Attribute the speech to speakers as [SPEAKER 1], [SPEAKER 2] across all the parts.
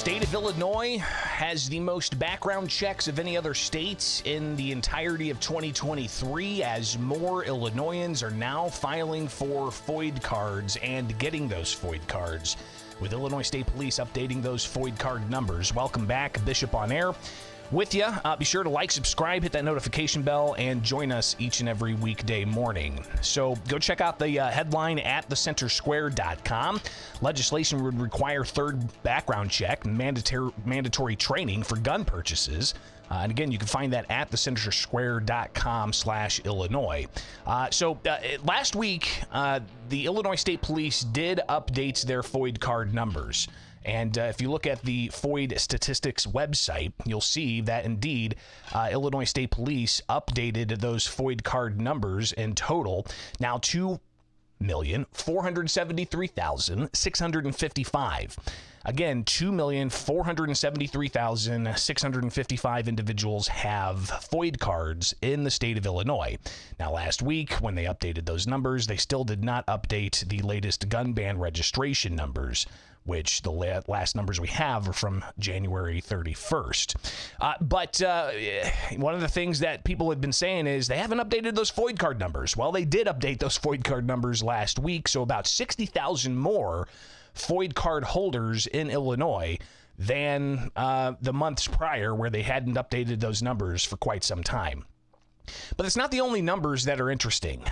[SPEAKER 1] state of Illinois has the most background checks of any other state in the entirety of 2023, as more Illinoisans are now filing for FOID cards and getting those FOID cards, with Illinois State Police updating those FOID card numbers. Welcome back, Bishop on Air with you. Be sure to like, subscribe, hit that notification bell, and join us each and every weekday morning. So go check out the headline at thecentersquare.com. Legislation would require third background check and mandatory training for gun purchases. And again, you can find that at thecentersquare.com/Illinois. Last week, the Illinois State Police did update their FOID card numbers. And if you look at the FOID statistics website, you'll see that indeed Illinois State Police updated those FOID card numbers in total. Now 2,473,655. Again, 2,473,655 individuals have FOID cards in the state of Illinois. Now, last week, when they updated those numbers, they still did not update the latest gun ban registration numbers, which the last numbers we have are from January 31st. But one of the things that people had been saying is they haven't updated those FOID card numbers. Well, they did update those FOID card numbers last week, so about 60,000 more FOID card holders in Illinois than the months prior, where they hadn't updated those numbers for quite some time. But it's not the only numbers that are interesting.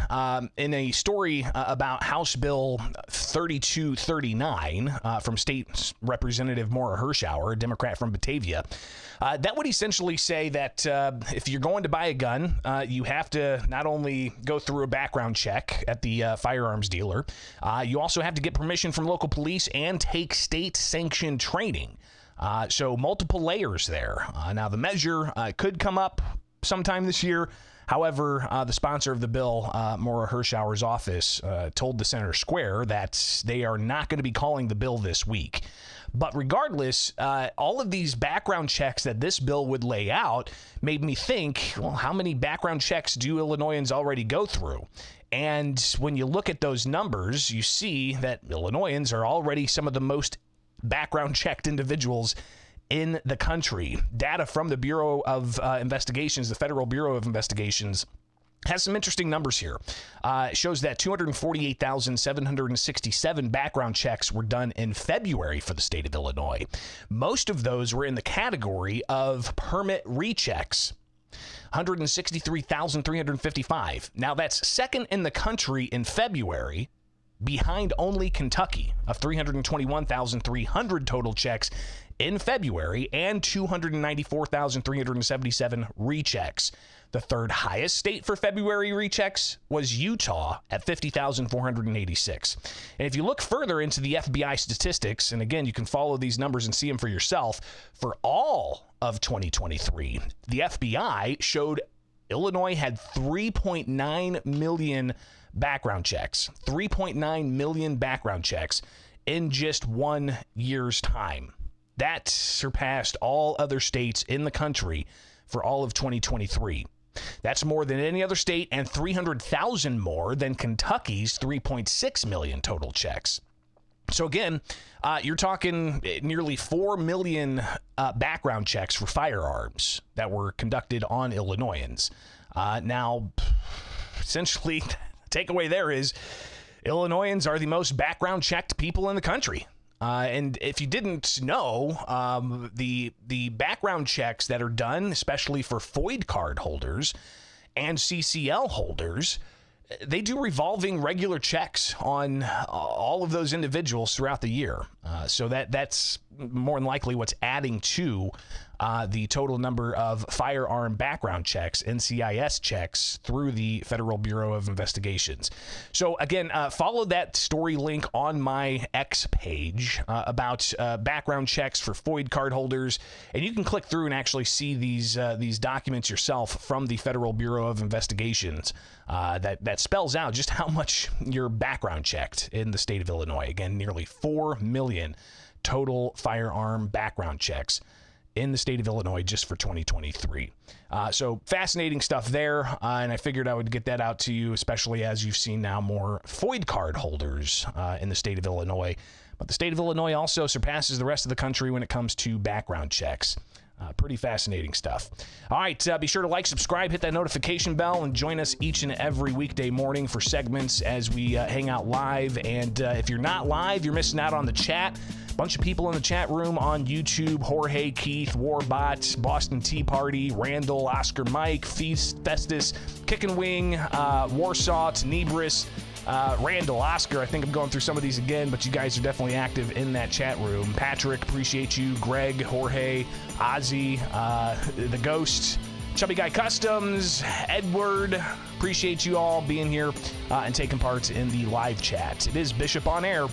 [SPEAKER 1] In a story about House Bill 3239 from State Representative Maura Hirschauer, a Democrat from Batavia, that would essentially say that if you're going to buy a gun, you have to not only go through a background check at the firearms dealer, you also have to get permission from local police and take state-sanctioned training. So multiple layers there. Now, the measure could come up sometime this year. However, the sponsor of the bill, Maura Hirschauer's office, told the Center Square that they are not going to be calling the bill this week. But regardless, all of these background checks that this bill would lay out made me think, well, how many background checks do Illinoisans already go through? And when you look at those numbers, you see that Illinoisans are already some of the most background checked individuals in the country. Data from the Bureau of Investigations, the Federal Bureau of Investigations, has some interesting numbers here. It shows that 248,767 background checks were done in February for the state of Illinois. Most of those were in the category of permit rechecks. 163,355. Now, that's second in the country in February, behind only Kentucky of 321,300 total checks in February and 294,377 rechecks. The third highest state for February rechecks was Utah at 50,486. And if you look further into the FBI statistics, and again, you can follow these numbers and see them for yourself, for all of 2023, the FBI showed Illinois had 3.9 million background checks, 3.9 million background checks in just 1 year's time. That surpassed all other states in the country for all of 2023. That's more than any other state and 300,000 more than Kentucky's 3.6 million total checks. So again, you're talking nearly 4 million background checks for firearms that were conducted on Illinoisans. Now, essentially, the takeaway there is Illinoisans are the most background checked people in the country. And if you didn't know, the background checks that are done, especially for FOID card holders and CCL holders, they do revolving regular checks on all of those individuals throughout the year. So that's more than likely what's adding to the total number of firearm background checks, NCIS checks, through the Federal Bureau of Investigations. So again, follow that story link on my X page about background checks for FOID card holders, and you can click through and actually see these documents yourself from the Federal Bureau of Investigations that spells out just how much you're background checked in the state of Illinois. Again, nearly 4 million total firearm background checks in the state of Illinois just for 2023. So fascinating stuff there, and I figured I would get that out to you, especially as you've seen now more FOID card holders in the state of Illinois. But the state of Illinois also surpasses the rest of the country when it comes to background checks. Pretty fascinating stuff. All right, be sure to like, subscribe, hit that notification bell, and join us each and every weekday morning for segments as we hang out live. And if you're not live, you're missing out on the chat. Bunch of people in the chat room on YouTube: Jorge, Keith, Warbot, Boston Tea Party, Randall, Oscar Mike, Festus, Kick and Wing, Warsaw, Tenebris, Randall, Oscar. I think I'm going through some of these again, but you guys are definitely active in that chat room. Patrick, appreciate you. Greg, Jorge, Ozzy, The Ghost, Chubby Guy Customs, Edward, appreciate you all being here and taking part in the live chat. It is Bishop on Air.